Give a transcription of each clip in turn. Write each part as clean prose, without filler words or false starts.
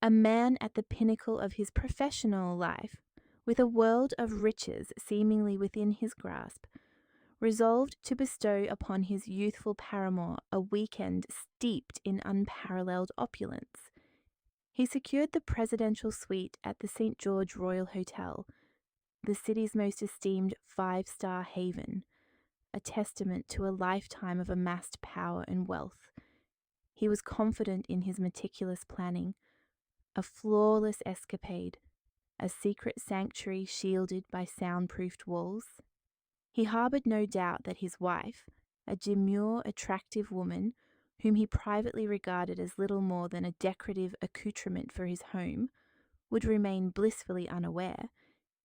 A man at the pinnacle of his professional life, with a world of riches seemingly within his grasp, resolved to bestow upon his youthful paramour a weekend steeped in unparalleled opulence. He secured the presidential suite at the St. George Royal Hotel, the city's most esteemed five-star haven, a testament to a lifetime of amassed power and wealth. He was confident in his meticulous planning, a flawless escapade, a secret sanctuary shielded by soundproofed walls. He harboured no doubt that his wife, a demure, attractive woman whom he privately regarded as little more than a decorative accoutrement for his home, would remain blissfully unaware,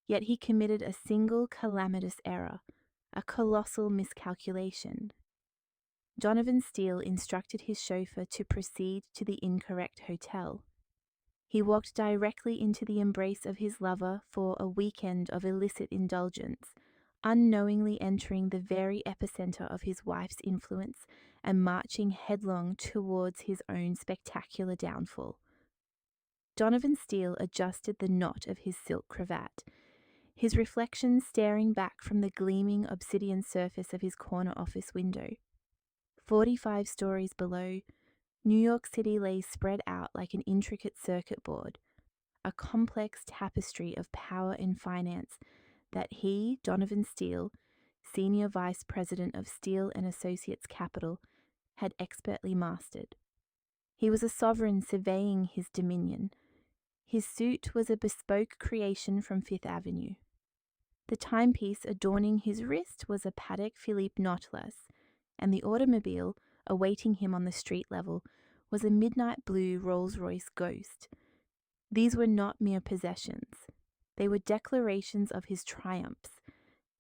yet he committed a single calamitous error, a colossal miscalculation. Donovan Steele instructed his chauffeur to proceed to the incorrect hotel. He walked directly into the embrace of his lover for a weekend of illicit indulgence, unknowingly entering the very epicenter of his wife's influence and marching headlong towards his own spectacular downfall. Donovan Steele adjusted the knot of his silk cravat, his reflection staring back from the gleaming obsidian surface of his corner office window. 45 stories below, New York City lay spread out like an intricate circuit board, a complex tapestry of power and finance that he, Donovan Steele, Senior Vice President of Steele and Associates Capital, had expertly mastered. He was a sovereign surveying his dominion. His suit was a bespoke creation from Fifth Avenue. The timepiece adorning his wrist was a Patek Philippe knotless, and the automobile awaiting him on the street level was a midnight blue Rolls-Royce Ghost. These were not mere possessions. They were declarations of his triumphs,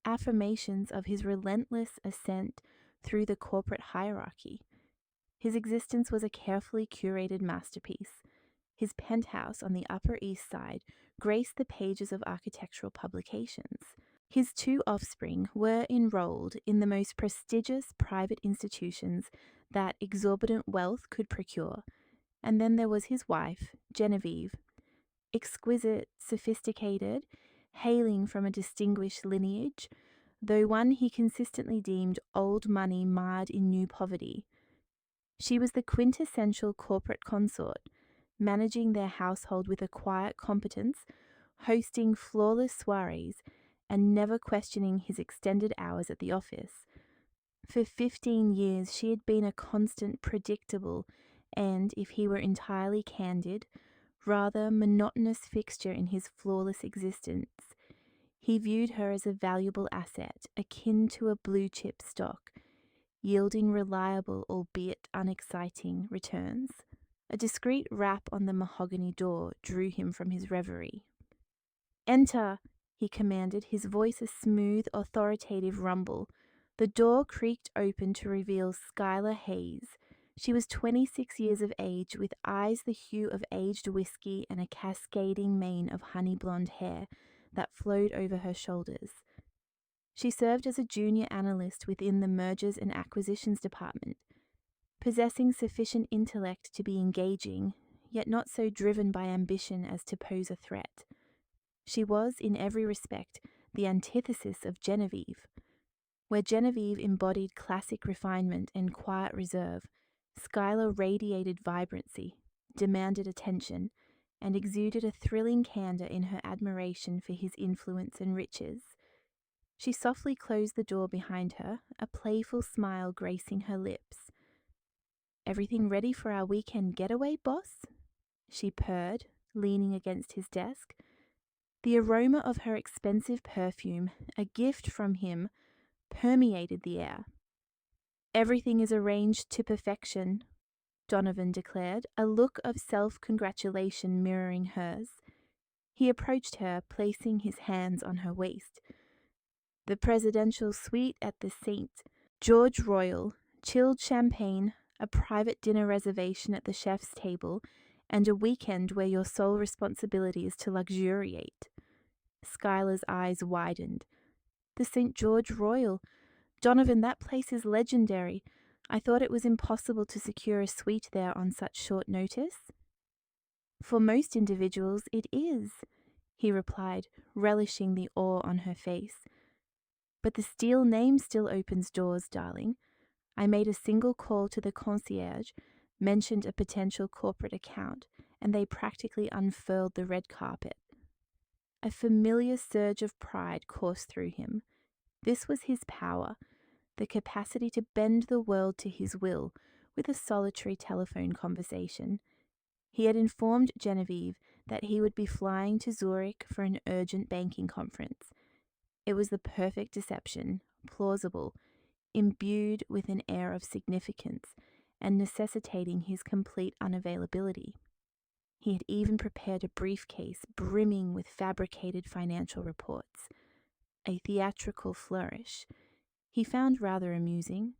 affirmations of his relentless ascent through the corporate hierarchy. His existence was a carefully curated masterpiece. His penthouse on the Upper East Side graced the pages of architectural publications. His two offspring were enrolled in the most prestigious private institutions that exorbitant wealth could procure. And then there was his wife, Genevieve, exquisite, sophisticated, hailing from a distinguished lineage, though one he consistently deemed old money marred in new poverty. She was the quintessential corporate consort, managing their household with a quiet competence, hosting flawless soirees, and never questioning his extended hours at the office. For 15 years she had been a constant, predictable, and, if he were entirely candid, rather monotonous fixture in his flawless existence. He viewed her as a valuable asset, akin to a blue-chip stock, yielding reliable, albeit unexciting, returns. A discreet rap on the mahogany door drew him from his reverie. "Enter," he commanded, his voice a smooth, authoritative rumble. The door creaked open to reveal Skylar Hayes. She was 26 years of age, with eyes the hue of aged whiskey and a cascading mane of honey-blonde hair that flowed over her shoulders. She served as a junior analyst within the Mergers and Acquisitions department, possessing sufficient intellect to be engaging, yet not so driven by ambition as to pose a threat. She was, in every respect, the antithesis of Genevieve. Where Genevieve embodied classic refinement and quiet reserve, Skylar radiated vibrancy, demanded attention, and exuded a thrilling candor in her admiration for his influence and riches. She softly closed the door behind her, a playful smile gracing her lips. "Everything ready for our weekend getaway, boss?" she purred, leaning against his desk. The aroma of her expensive perfume, a gift from him, permeated the air. "Everything is arranged to perfection," Donovan declared, a look of self-congratulation mirroring hers. He approached her, placing his hands on her waist. "The presidential suite at the St. George Royal, chilled champagne, a private dinner reservation at the chef's table, and a weekend where your sole responsibility is to luxuriate." Skylar's eyes widened. "The St. George Royal? Donovan, that place is legendary. I thought it was impossible to secure a suite there on such short notice." For most individuals, it is, he replied, relishing the awe on her face. But the Steele name still opens doors, darling. I made a single call to the concierge, mentioned a potential corporate account, and they practically unfurled the red carpet. A familiar surge of pride coursed through him. This was his power, the capacity to bend the world to his will with a solitary telephone conversation. He had informed Genevieve that he would be flying to Zurich for an urgent banking conference. It was the perfect deception, plausible, imbued with an air of significance, and necessitating his complete unavailability. He had even prepared a briefcase brimming with fabricated financial reports. A theatrical flourish he found rather amusing.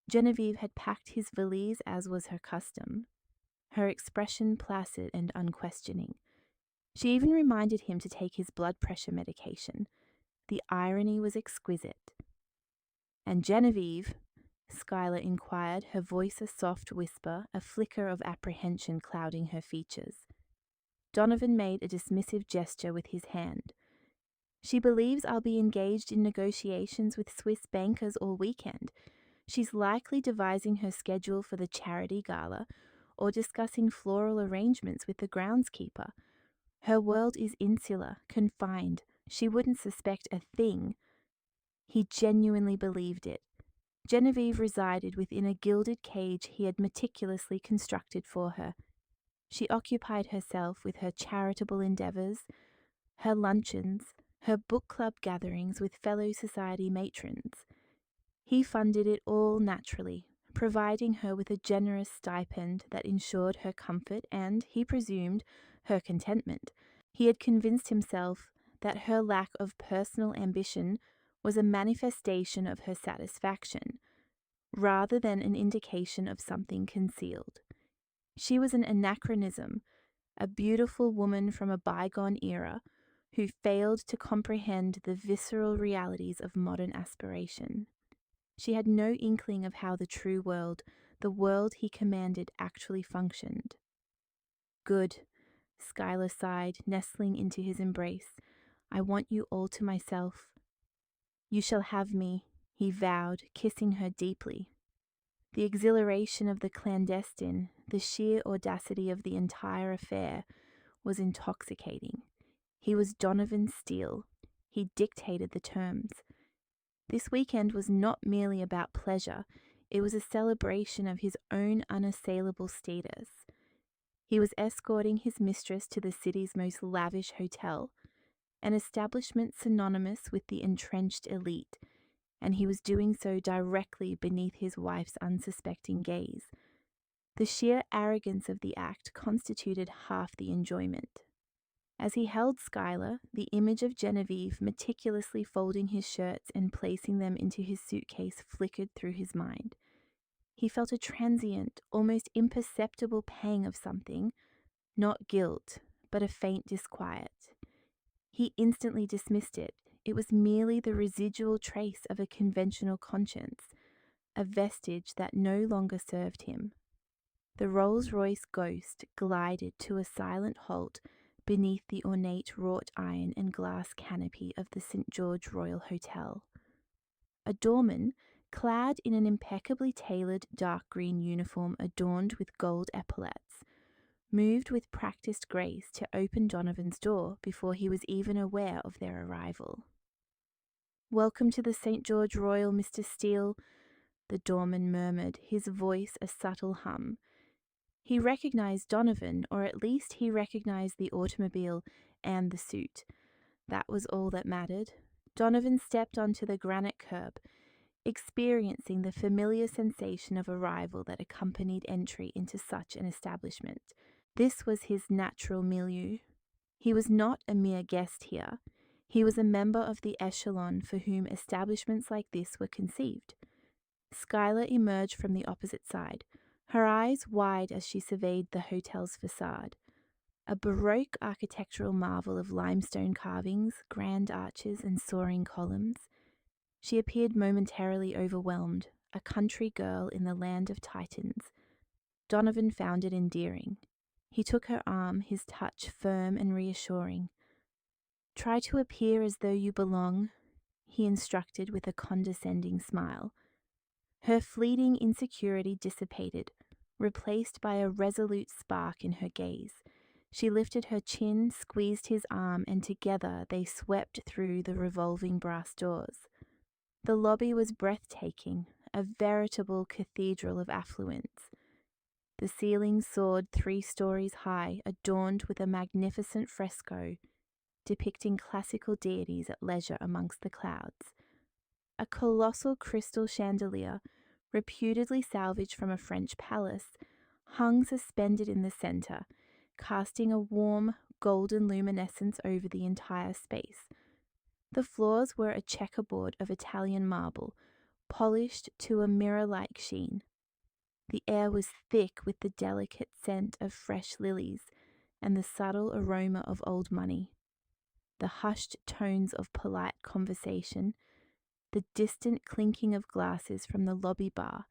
Genevieve had packed his valise as was her custom, her expression placid and unquestioning. She even reminded him to take his blood pressure medication. The irony was exquisite. And Genevieve, Schuyler inquired, her voice a soft whisper, a flicker of apprehension clouding her features. Donovan made a dismissive gesture with his hand. She believes I'll be engaged in negotiations with Swiss bankers all weekend. She's likely devising her schedule for the charity gala or discussing floral arrangements with the groundskeeper. Her world is insular, confined. She wouldn't suspect a thing. He genuinely believed it. Genevieve resided within a gilded cage he had meticulously constructed for her. She occupied herself with her charitable endeavours, her luncheons, her book club gatherings with fellow society matrons. He funded it all naturally, providing her with a generous stipend that ensured her comfort and, he presumed, her contentment. He had convinced himself that her lack of personal ambition was a manifestation of her satisfaction, rather than an indication of something concealed. She was an anachronism, a beautiful woman from a bygone era who failed to comprehend the visceral realities of modern aspiration. She had no inkling of how the true world, the world he commanded, actually functioned. Good, Schuyler sighed, nestling into his embrace. I want you all to myself. You shall have me, he vowed, kissing her deeply. The exhilaration of the clandestine, the sheer audacity of the entire affair, was intoxicating. He was Donovan Steele. He dictated the terms. This weekend was not merely about pleasure, it was a celebration of his own unassailable status. He was escorting his mistress to the city's most lavish hotel, an establishment synonymous with the entrenched elite, and he was doing so directly beneath his wife's unsuspecting gaze. The sheer arrogance of the act constituted half the enjoyment. As he held Schuyler, the image of Genevieve meticulously folding his shirts and placing them into his suitcase flickered through his mind. He felt a transient, almost imperceptible pang of something, not guilt, but a faint disquiet. He instantly dismissed it. It was merely the residual trace of a conventional conscience, a vestige that no longer served him. The Rolls-Royce Ghost glided to a silent halt beneath the ornate wrought iron and glass canopy of the St. George Royal Hotel. A doorman, clad in an impeccably tailored dark green uniform adorned with gold epaulets, moved with practiced grace to open Donovan's door before he was even aware of their arrival. "Welcome to the St. George Royal, Mr. Steele," the doorman murmured, his voice a subtle hum. He recognized Donovan, or at least he recognized the automobile and the suit. That was all that mattered. Donovan stepped onto the granite curb, experiencing the familiar sensation of arrival that accompanied entry into such an establishment. This was his natural milieu. He was not a mere guest here. He was a member of the echelon for whom establishments like this were conceived. Schuyler emerged from the opposite side, her eyes wide as she surveyed the hotel's facade. A Baroque architectural marvel of limestone carvings, grand arches, and soaring columns. She appeared momentarily overwhelmed, a country girl in the land of Titans. Donovan found it endearing. He took her arm, his touch firm and reassuring. "Try to appear as though you belong," he instructed with a condescending smile. Her fleeting insecurity dissipated, replaced by a resolute spark in her gaze. She lifted her chin, squeezed his arm, and together they swept through the revolving brass doors. The lobby was breathtaking, a veritable cathedral of affluence. The ceiling soared 3 stories high, adorned with a magnificent fresco depicting classical deities at leisure amongst the clouds. A colossal crystal chandelier, reputedly salvaged from a French palace, hung suspended in the center, casting a warm, golden luminescence over the entire space. The floors were a checkerboard of Italian marble, polished to a mirror-like sheen. The air was thick with the delicate scent of fresh lilies and the subtle aroma of old money. The hushed tones of polite conversation, the distant clinking of glasses from the lobby bar,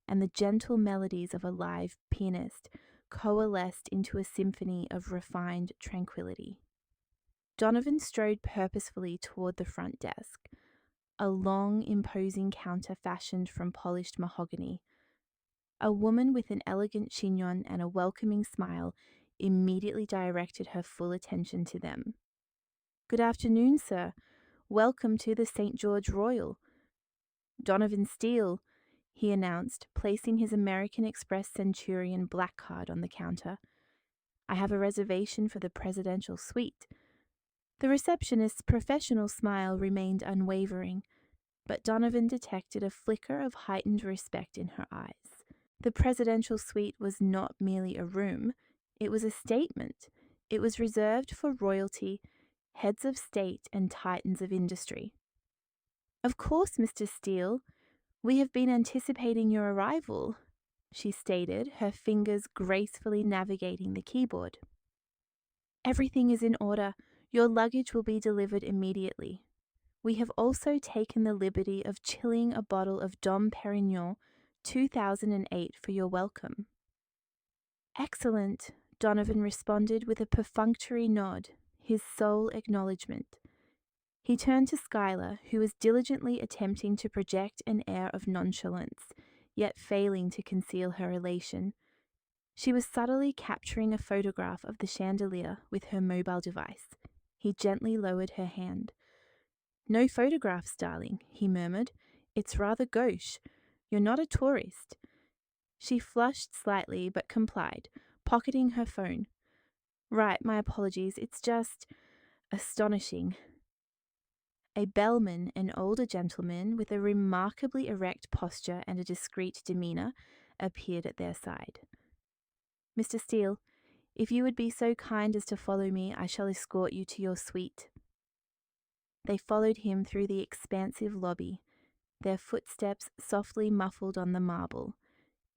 and the gentle melodies of a live pianist coalesced into a symphony of refined tranquility. Donovan strode purposefully toward the front desk, a long, imposing counter fashioned from polished mahogany. A woman with an elegant chignon and a welcoming smile immediately directed her full attention to them. "Good afternoon, sir. Welcome to the St. George Royal." "Donovan Steele," he announced, placing his American Express Centurion black card on the counter. "I have a reservation for the presidential suite." The receptionist's professional smile remained unwavering, but Donovan detected a flicker of heightened respect in her eyes. The presidential suite was not merely a room, it was a statement. It was reserved for royalty, heads of state, and titans of industry. "Of course, Mr. Steele. We have been anticipating your arrival," she stated, her fingers gracefully navigating the keyboard. "Everything is in order. Your luggage will be delivered immediately. We have also taken the liberty of chilling a bottle of Dom Perignon 2008 for your welcome." "Excellent," Donovan responded with a perfunctory nod, his sole acknowledgement. He turned to Skylar, who was diligently attempting to project an air of nonchalance, yet failing to conceal her elation. She was subtly capturing a photograph of the chandelier with her mobile device. He gently lowered her hand. "No photographs, darling," he murmured. "It's rather gauche. You're not a tourist." She flushed slightly but complied, pocketing her phone. "Right, my apologies. It's just astonishing." A bellman, an older gentleman with a remarkably erect posture and a discreet demeanor, appeared at their side. "Mr. Steele, if you would be so kind as to follow me, I shall escort you to your suite." They followed him through the expansive lobby, their footsteps softly muffled on the marble.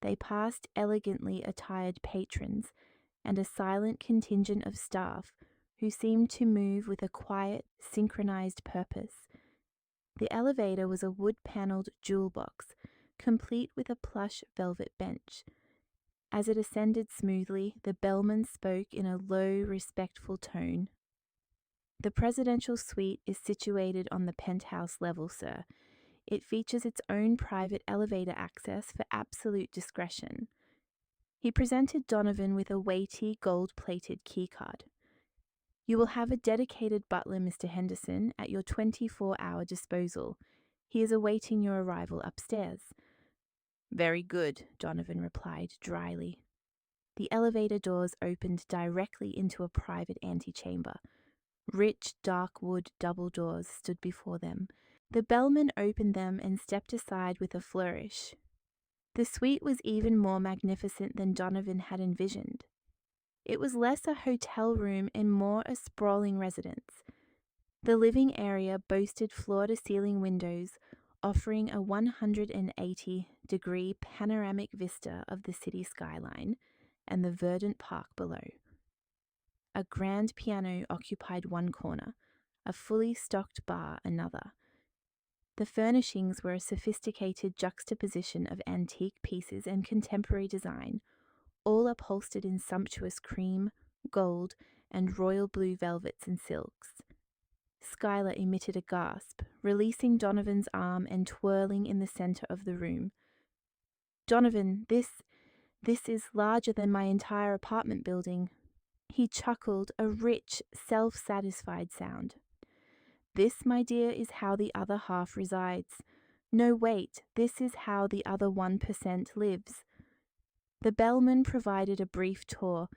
They passed elegantly attired patrons and a silent contingent of staff who seemed to move with a quiet, synchronized purpose. The elevator was a wood-paneled jewel box, complete with a plush velvet bench. As it ascended smoothly, the bellman spoke in a low, respectful tone. "The presidential suite is situated on the penthouse level, sir. It features its own private elevator access for absolute discretion." He presented Donovan with a weighty, gold-plated keycard. "You will have a dedicated butler, Mr. Henderson, at your 24-hour disposal. He is awaiting your arrival upstairs." "Very good," Donovan replied dryly. The elevator doors opened directly into a private antechamber. Rich, dark wood double doors stood before them. The bellman opened them and stepped aside with a flourish. The suite was even more magnificent than Donovan had envisioned. It was less a hotel room and more a sprawling residence. The living area boasted floor-to-ceiling windows, offering a 180-degree panoramic vista of the city skyline and the verdant park below. A grand piano occupied one corner, a fully stocked bar another. The furnishings were a sophisticated juxtaposition of antique pieces and contemporary design, all upholstered in sumptuous cream, gold, and royal blue velvets and silks. Schuyler emitted a gasp, releasing Donovan's arm and twirling in the centre of the room. "Donovan, this is larger than my entire apartment building." He chuckled, a rich, self-satisfied sound. "This, my dear, is how the other half resides. No, wait, this is how the other 1% lives." The bellman provided a brief tour: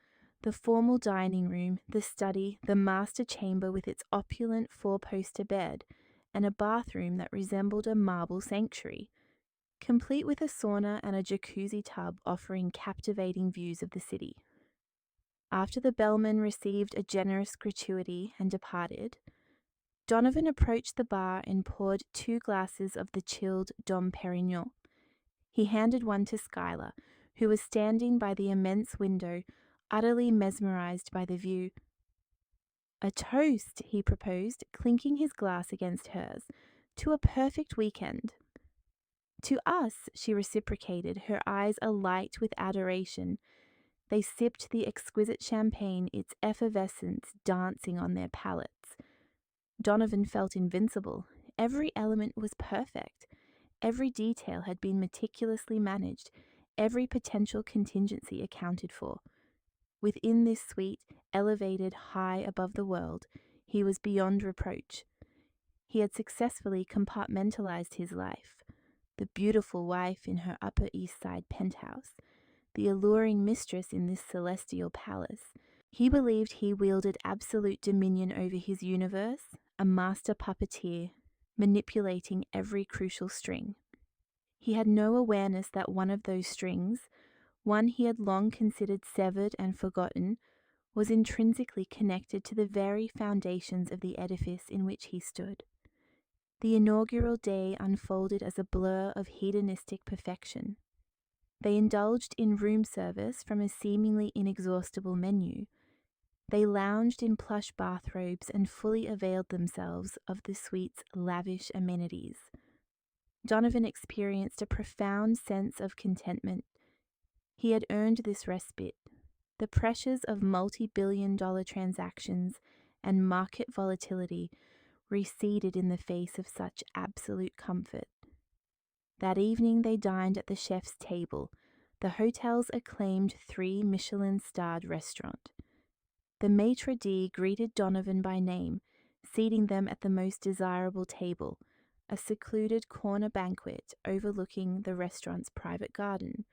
the formal dining room, the study, the master chamber with its opulent four-poster bed, and a bathroom that resembled a marble sanctuary, complete with a sauna and a jacuzzi tub offering captivating views of the city. After the bellman received a generous gratuity and departed, Donovan approached the bar and poured 2 glasses of the chilled Dom Perignon. He handed one to Schuyler, who was standing by the immense window, utterly mesmerized by the view. "A toast," he proposed, clinking his glass against hers, "to a perfect weekend." "To us," she reciprocated, her eyes alight with adoration. They sipped the exquisite champagne, its effervescence dancing on their palates. Donovan felt invincible. Every element was perfect. Every detail had been meticulously managed, every potential contingency accounted for. Within this suite, elevated high above the world, he was beyond reproach. He had successfully compartmentalized his life: the beautiful wife in her Upper East Side penthouse, the alluring mistress in this celestial palace. He believed he wielded absolute dominion over his universe, a master puppeteer, manipulating every crucial string. He had no awareness that one of those strings, one he had long considered severed and forgotten, was intrinsically connected to the very foundations of the edifice in which he stood. The inaugural day unfolded as a blur of hedonistic perfection. They indulged in room service from a seemingly inexhaustible menu. They lounged in plush bathrobes and fully availed themselves of the suite's lavish amenities. Donovan experienced a profound sense of contentment. He had earned this respite. The pressures of multi-billion-dollar transactions and market volatility receded in the face of such absolute comfort. That evening they dined at the chef's table, the hotel's acclaimed 3 Michelin-starred restaurant. The maitre d' greeted Donovan by name, seating them at the most desirable table, a secluded corner banquet overlooking the restaurant's private garden.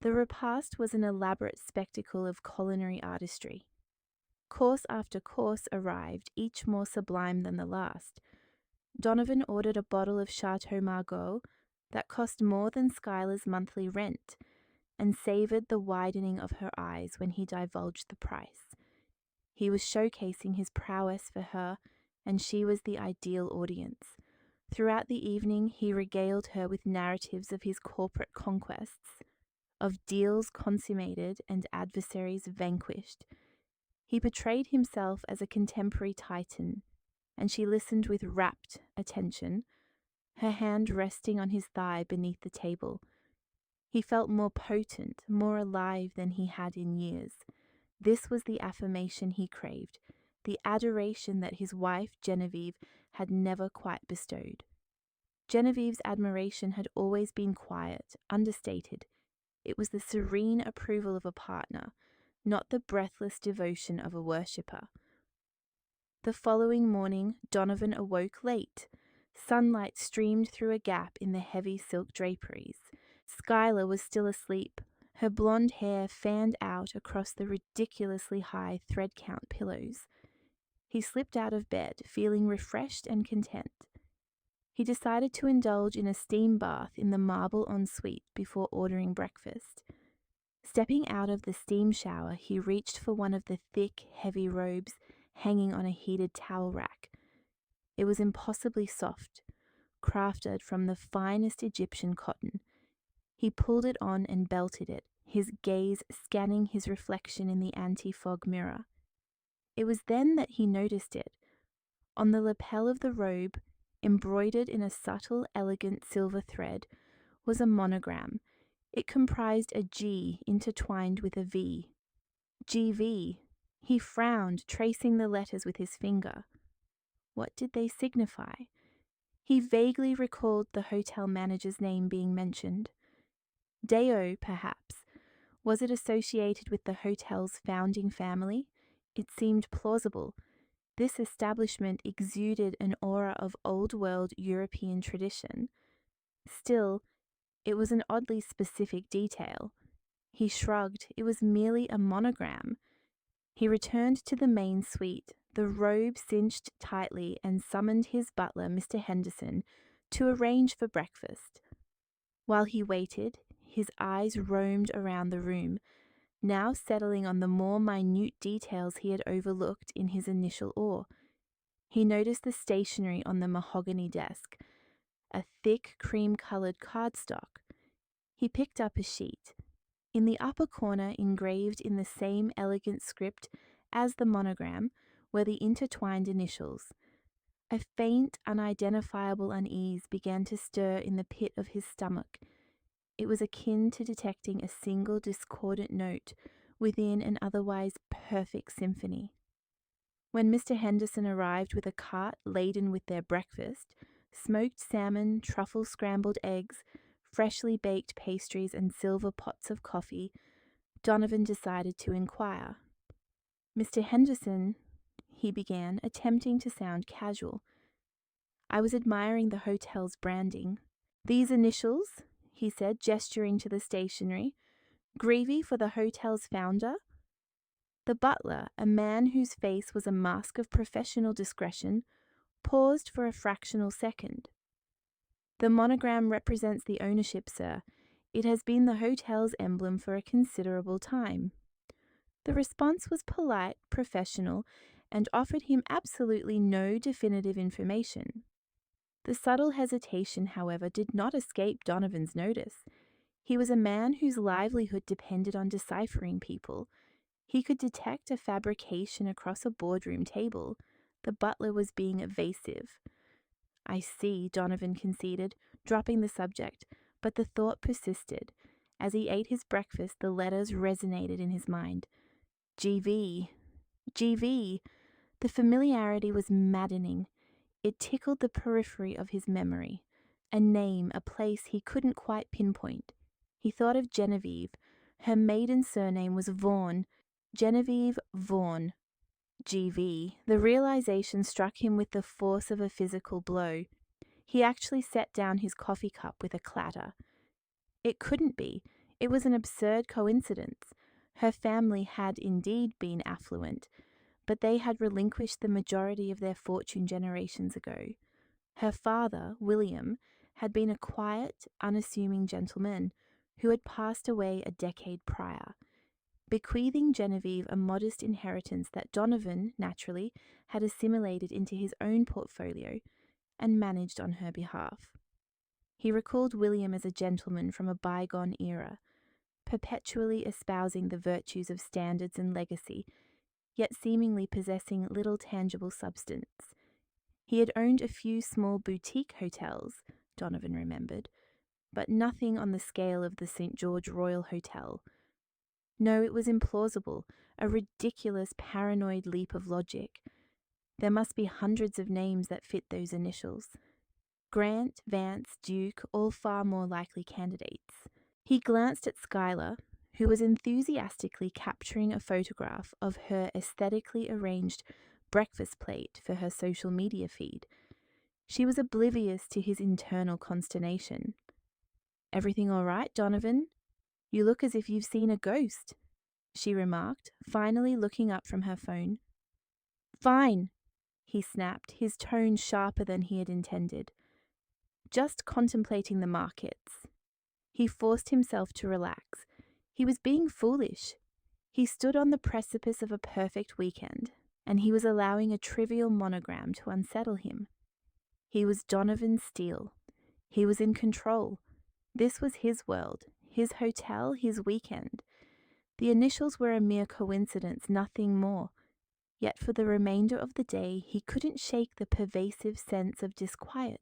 The repast was an elaborate spectacle of culinary artistry. Course after course arrived, each more sublime than the last. Donovan ordered a bottle of Chateau Margaux that cost more than Schuyler's monthly rent, and savoured the widening of her eyes when he divulged the price. He was showcasing his prowess for her, and she was the ideal audience. Throughout the evening he regaled her with narratives of his corporate conquests, of deals consummated and adversaries vanquished. He portrayed himself as a contemporary titan, and she listened with rapt attention, her hand resting on his thigh beneath the table. He felt more potent, more alive than he had in years. This was the affirmation he craved, the adoration that his wife Genevieve had never quite bestowed. Genevieve's admiration had always been quiet, understated. It was the serene approval of a partner, not the breathless devotion of a worshipper. The following morning, Donovan awoke late. Sunlight streamed through a gap in the heavy silk draperies. Schuyler was still asleep, her blonde hair fanned out across the ridiculously high thread-count pillows. He slipped out of bed, feeling refreshed and content. He decided to indulge in a steam bath in the marble ensuite before ordering breakfast. Stepping out of the steam shower, he reached for one of the thick, heavy robes hanging on a heated towel rack. It was impossibly soft, crafted from the finest Egyptian cotton. He pulled it on and belted it, his gaze scanning his reflection in the anti-fog mirror. It was then that he noticed it. On the lapel of the robe, embroidered in a subtle, elegant silver thread, was a monogram, It comprised a G intertwined with a V. GV. He frowned, tracing the letters with his finger. What did they signify? He vaguely recalled the hotel manager's name being mentioned. Deo, perhaps. Was it associated with the hotel's founding family? It seemed plausible. This establishment exuded an aura of old-world European tradition. Still, it was an oddly specific detail. He shrugged. It was merely a monogram. He returned to the main suite, the robe cinched tightly, and summoned his butler, Mr. Henderson, to arrange for breakfast. While he waited, his eyes roamed around the room, now settling on the more minute details he had overlooked in his initial awe. He noticed the stationery on the mahogany desk, a thick cream-colored cardstock. He picked up a sheet. In the upper corner, engraved in the same elegant script as the monogram, were the intertwined initials. A faint, unidentifiable unease began to stir in the pit of his stomach. It was akin to detecting a single discordant note within an otherwise perfect symphony. When Mr. Henderson arrived with a cart laden with their breakfast, smoked salmon, truffle scrambled eggs, freshly baked pastries, and silver pots of coffee, Donovan decided to inquire. "Mr. Henderson," he began, attempting to sound casual. "I was admiring the hotel's branding. These initials," he said, gesturing to the stationery, "Greavy for the hotel's founder?" The butler, a man whose face was a mask of professional discretion, paused for a fractional second. "The monogram represents the ownership, sir. It has been the hotel's emblem for a considerable time." The response was polite, professional, and offered him absolutely no definitive information. The subtle hesitation, however, did not escape Donovan's notice. He was a man whose livelihood depended on deciphering people. He could detect a fabrication across a boardroom table. The butler was being evasive. "I see," Donovan conceded, dropping the subject, but the thought persisted. As he ate his breakfast, the letters resonated in his mind. GV. GV. The familiarity was maddening. It tickled the periphery of his memory. A name, a place he couldn't quite pinpoint. He thought of Genevieve. Her maiden surname was Vaughan. Genevieve Vaughan. GV. The realization struck him with the force of a physical blow. He actually set down his coffee cup with a clatter. It couldn't be. It was an absurd coincidence. Her family had indeed been affluent, but they had relinquished the majority of their fortune generations ago. Her father, William, had been a quiet, unassuming gentleman who had passed away a decade prior, bequeathing Genevieve a modest inheritance that Donovan, naturally, had assimilated into his own portfolio and managed on her behalf. He recalled William as a gentleman from a bygone era, perpetually espousing the virtues of standards and legacy, yet seemingly possessing little tangible substance. He had owned a few small boutique hotels, Donovan remembered, but nothing on the scale of the St. George Royal Hotel. No, it was implausible, a ridiculous paranoid leap of logic. There must be hundreds of names that fit those initials. Grant, Vance, Duke, all far more likely candidates. He glanced at Schuyler, who was enthusiastically capturing a photograph of her aesthetically arranged breakfast plate for her social media feed. She was oblivious to his internal consternation. "Everything all right, Donovan? You look as if you've seen a ghost," she remarked, finally looking up from her phone. "Fine," he snapped, his tone sharper than he had intended. "Just contemplating the markets." He forced himself to relax. He was being foolish. He stood on the precipice of a perfect weekend, and he was allowing a trivial monogram to unsettle him. He was Donovan Steele. He was in control. This was his world, his hotel, his weekend. The initials were a mere coincidence, nothing more. Yet for the remainder of the day, he couldn't shake the pervasive sense of disquiet.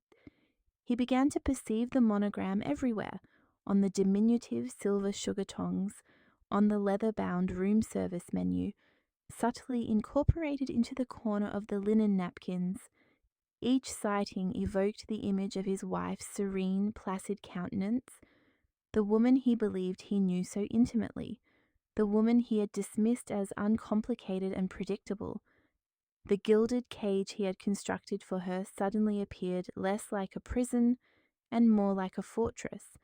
He began to perceive the monogram everywhere, on the diminutive silver sugar tongs, on the leather-bound room service menu, subtly incorporated into the corner of the linen napkins. Each sighting evoked the image of his wife's serene, placid countenance, the woman he believed he knew so intimately, the woman he had dismissed as uncomplicated and predictable. The gilded cage he had constructed for her suddenly appeared less like a prison and more like a fortress,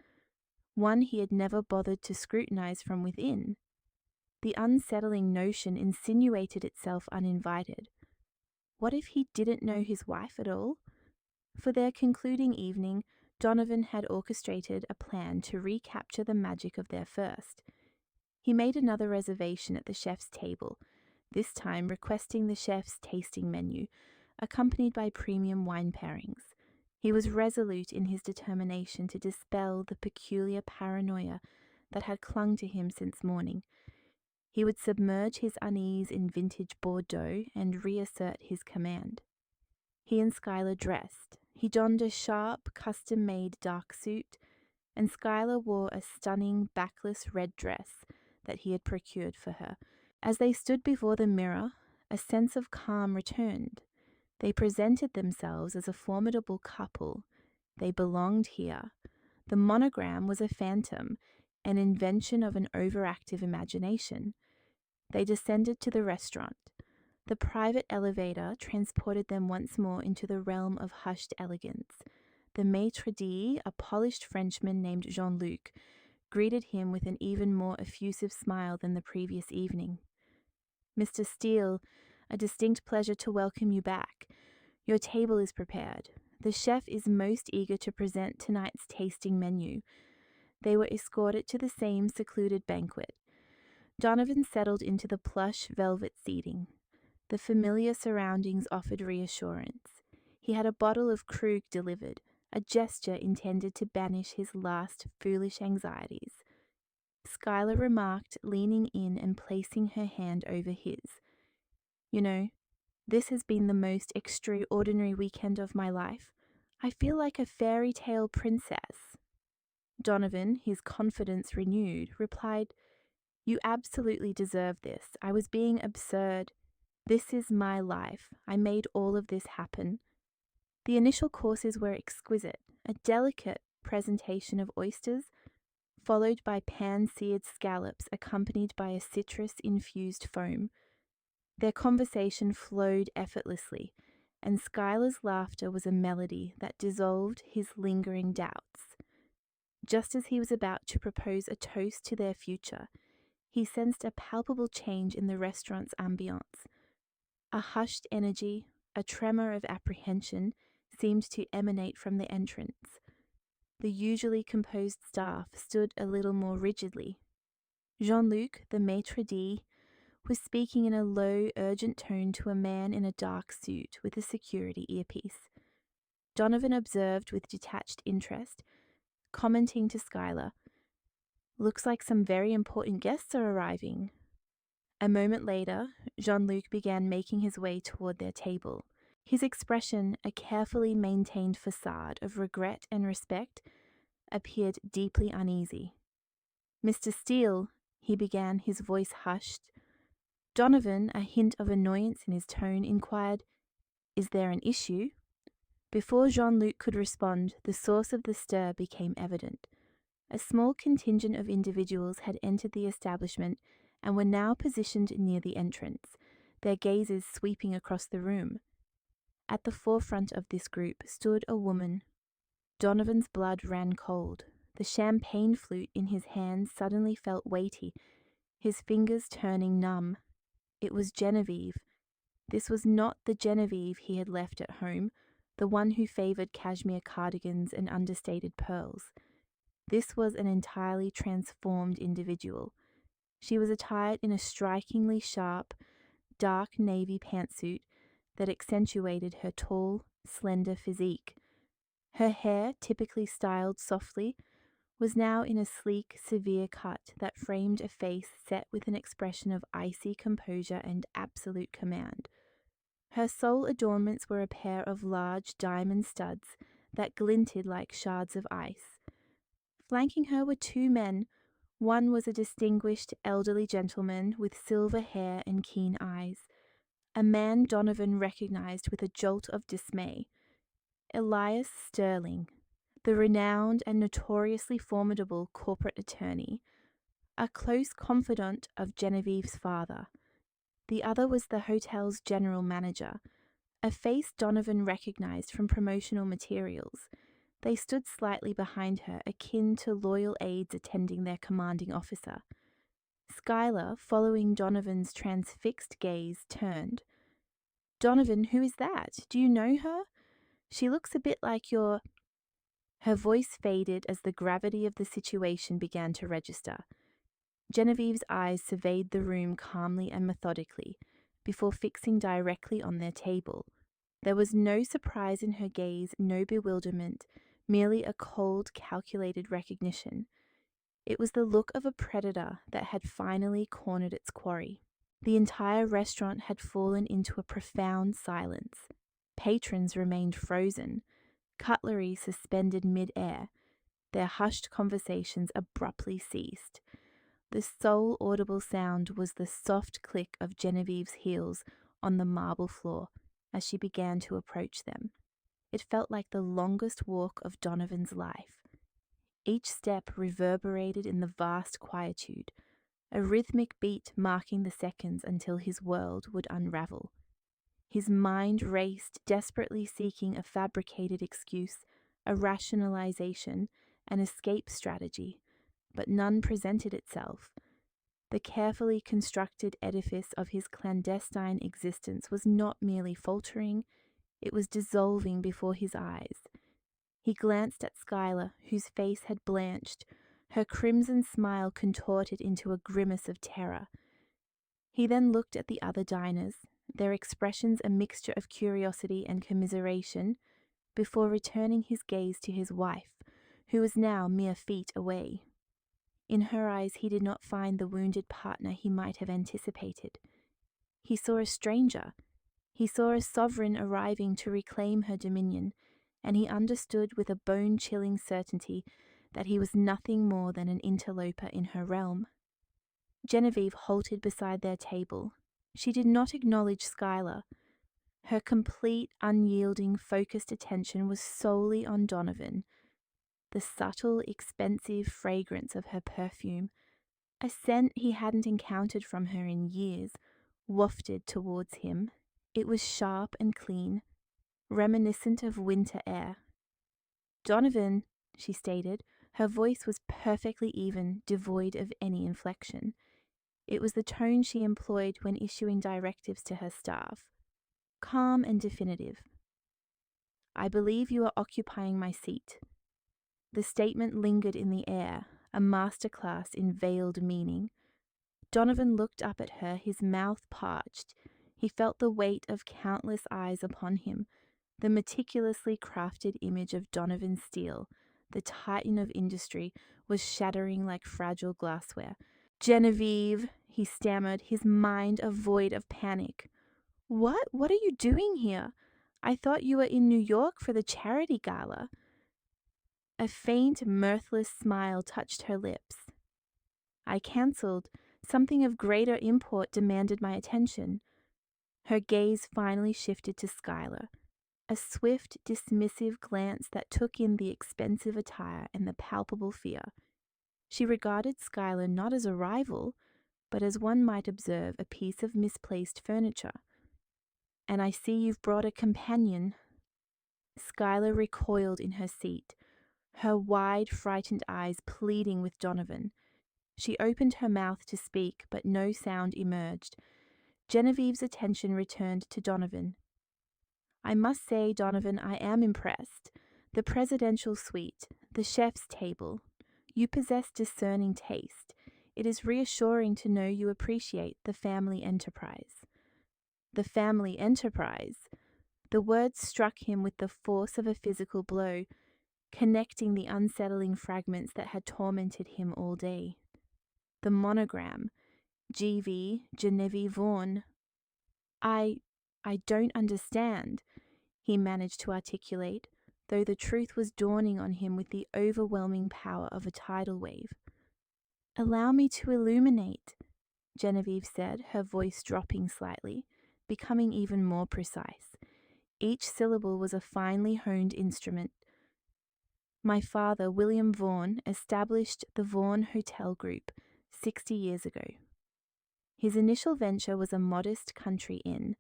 one he had never bothered to scrutinize from within. The unsettling notion insinuated itself uninvited. What if he didn't know his wife at all? For their concluding evening, Donovan had orchestrated a plan to recapture the magic of their first. He made another reservation at the chef's table, this time requesting the chef's tasting menu, accompanied by premium wine pairings. He was resolute in his determination to dispel the peculiar paranoia that had clung to him since morning. He would submerge his unease in vintage Bordeaux and reassert his command. He and Skylar dressed. He donned a sharp, custom-made dark suit, and Skylar wore a stunning, backless red dress that he had procured for her. As they stood before the mirror, a sense of calm returned. They presented themselves as a formidable couple. They belonged here. The monogram was a phantom, an invention of an overactive imagination. They descended to the restaurant. The private elevator transported them once more into the realm of hushed elegance. The maitre d', a polished Frenchman named Jean-Luc, greeted him with an even more effusive smile than the previous evening. "Mr. Steele, a distinct pleasure to welcome you back. Your table is prepared. The chef is most eager to present tonight's tasting menu." They were escorted to the same secluded banquet. Donovan settled into the plush velvet seating. The familiar surroundings offered reassurance. He had a bottle of Krug delivered, a gesture intended to banish his last foolish anxieties. Skylar remarked, leaning in and placing her hand over his. "You know, this has been the most extraordinary weekend of my life. I feel like a fairy tale princess." Donovan, his confidence renewed, replied, "You absolutely deserve this. I was being absurd. This is my life. I made all of this happen." The initial courses were exquisite, a delicate presentation of oysters, followed by pan-seared scallops accompanied by a citrus-infused foam. Their conversation flowed effortlessly, and Skylar's laughter was a melody that dissolved his lingering doubts. Just as he was about to propose a toast to their future, he sensed a palpable change in the restaurant's ambiance. A hushed energy, a tremor of apprehension, seemed to emanate from the entrance. The usually composed staff stood a little more rigidly. Jean-Luc, the maitre d', was speaking in a low, urgent tone to a man in a dark suit with a security earpiece. Donovan observed with detached interest, commenting to Skylar, "Looks like some very important guests are arriving." A moment later, Jean-Luc began making his way toward their table. His expression, a carefully maintained facade of regret and respect, appeared deeply uneasy. "Mr. Steele," he began, his voice hushed. Donovan, a hint of annoyance in his tone, inquired, "Is there an issue?" Before Jean-Luc could respond, the source of the stir became evident. A small contingent of individuals had entered the establishment and were now positioned near the entrance, their gazes sweeping across the room. At the forefront of this group stood a woman. Donovan's blood ran cold. The champagne flute in his hand suddenly felt weighty, his fingers turning numb. It was Genevieve. This was not the Genevieve he had left at home, the one who favored cashmere cardigans and understated pearls. This was an entirely transformed individual. She was attired in a strikingly sharp, dark navy pantsuit that accentuated her tall, slender physique. Her hair, typically styled softly, was now in a sleek, severe cut that framed a face set with an expression of icy composure and absolute command. Her sole adornments were a pair of large diamond studs that glinted like shards of ice. Flanking her were two men. One was a distinguished elderly gentleman with silver hair and keen eyes, a man Donovan recognized with a jolt of dismay. Elias Sterling, the renowned and notoriously formidable corporate attorney, a close confidant of Genevieve's father. The other was the hotel's general manager, a face Donovan recognized from promotional materials. They stood slightly behind her, akin to loyal aides attending their commanding officer. Schuyler, following Donovan's transfixed gaze, turned. "Donovan, who is that? Do you know her? She looks a bit like your—" Her voice faded as the gravity of the situation began to register. Genevieve's eyes surveyed the room calmly and methodically, before fixing directly on their table. There was no surprise in her gaze, no bewilderment, merely a cold, calculated recognition. It was the look of a predator that had finally cornered its quarry. The entire restaurant had fallen into a profound silence. Patrons remained frozen, cutlery suspended mid-air. Their hushed conversations abruptly ceased. The sole audible sound was the soft click of Genevieve's heels on the marble floor as she began to approach them. It felt like the longest walk of Donovan's life. Each step reverberated in the vast quietude, a rhythmic beat marking the seconds until his world would unravel. His mind raced, desperately seeking a fabricated excuse, a rationalization, an escape strategy, but none presented itself. The carefully constructed edifice of his clandestine existence was not merely faltering, it was dissolving before his eyes. He glanced at Schuyler, whose face had blanched, her crimson smile contorted into a grimace of terror. He then looked at the other diners, their expressions a mixture of curiosity and commiseration, before returning his gaze to his wife, who was now mere feet away. In her eyes he did not find the wounded partner he might have anticipated. He saw a stranger. He saw a sovereign arriving to reclaim her dominion, and he understood with a bone-chilling certainty that he was nothing more than an interloper in her realm. Genevieve halted beside their table. She did not acknowledge Schuyler. Her complete, unyielding, focused attention was solely on Donovan. The subtle, expensive fragrance of her perfume, a scent he hadn't encountered from her in years, wafted towards him. It was sharp and clean, reminiscent of winter air. "Donovan," she stated. Her voice was perfectly even, devoid of any inflection. It was the tone she employed when issuing directives to her staff, calm and definitive. "I believe you are occupying my seat." The statement lingered in the air, a masterclass in veiled meaning. Donovan looked up at her, his mouth parched. He felt the weight of countless eyes upon him. The meticulously crafted image of Donovan Steele, the titan of industry, was shattering like fragile glassware. "Genevieve," he stammered, his mind a void of panic. What are you doing here? I thought you were in New York for the charity gala." A faint, mirthless smile touched her lips. "I cancelled. Something of greater import demanded my attention." Her gaze finally shifted to Schuyler, a swift, dismissive glance that took in the expensive attire and the palpable fear. She regarded Schuyler not as a rival, but as one might observe a piece of misplaced furniture. "And I see you've brought a companion." Schuyler recoiled in her seat, her wide, frightened eyes pleading with Donovan. She opened her mouth to speak, but no sound emerged. Genevieve's attention returned to Donovan. "I must say, Donovan, I am impressed. The presidential suite, the chef's table. You possess discerning taste. It is reassuring to know you appreciate the family enterprise." The family enterprise. The words struck him with the force of a physical blow, connecting the unsettling fragments that had tormented him all day. The monogram, G.V. Genevieve Vaughan. I don't understand," he managed to articulate. though the truth was dawning on him with the overwhelming power of a tidal wave. "Allow me to illuminate," Genevieve said, her voice dropping slightly, becoming even more precise. Each syllable was a finely honed instrument. "My father, William Vaughan, established the Vaughan Hotel Group 60 years ago. His initial venture was a modest country inn,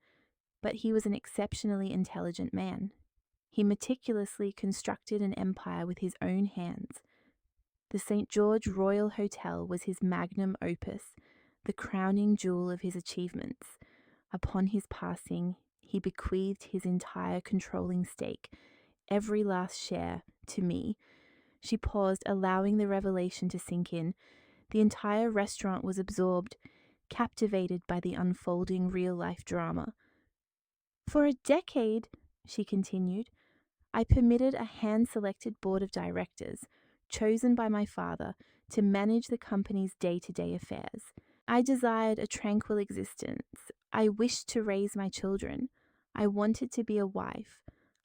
but he was an exceptionally intelligent man. He meticulously constructed an empire with his own hands. The St. George Royal Hotel was his magnum opus, the crowning jewel of his achievements. Upon his passing, he bequeathed his entire controlling stake, every last share, to me." She paused, allowing the revelation to sink in. The entire restaurant was absorbed, captivated by the unfolding real-life drama. "For a decade," she continued, "I permitted a hand-selected board of directors, chosen by my father, to manage the company's day-to-day affairs. I desired a tranquil existence. I wished to raise my children. I wanted to be a wife.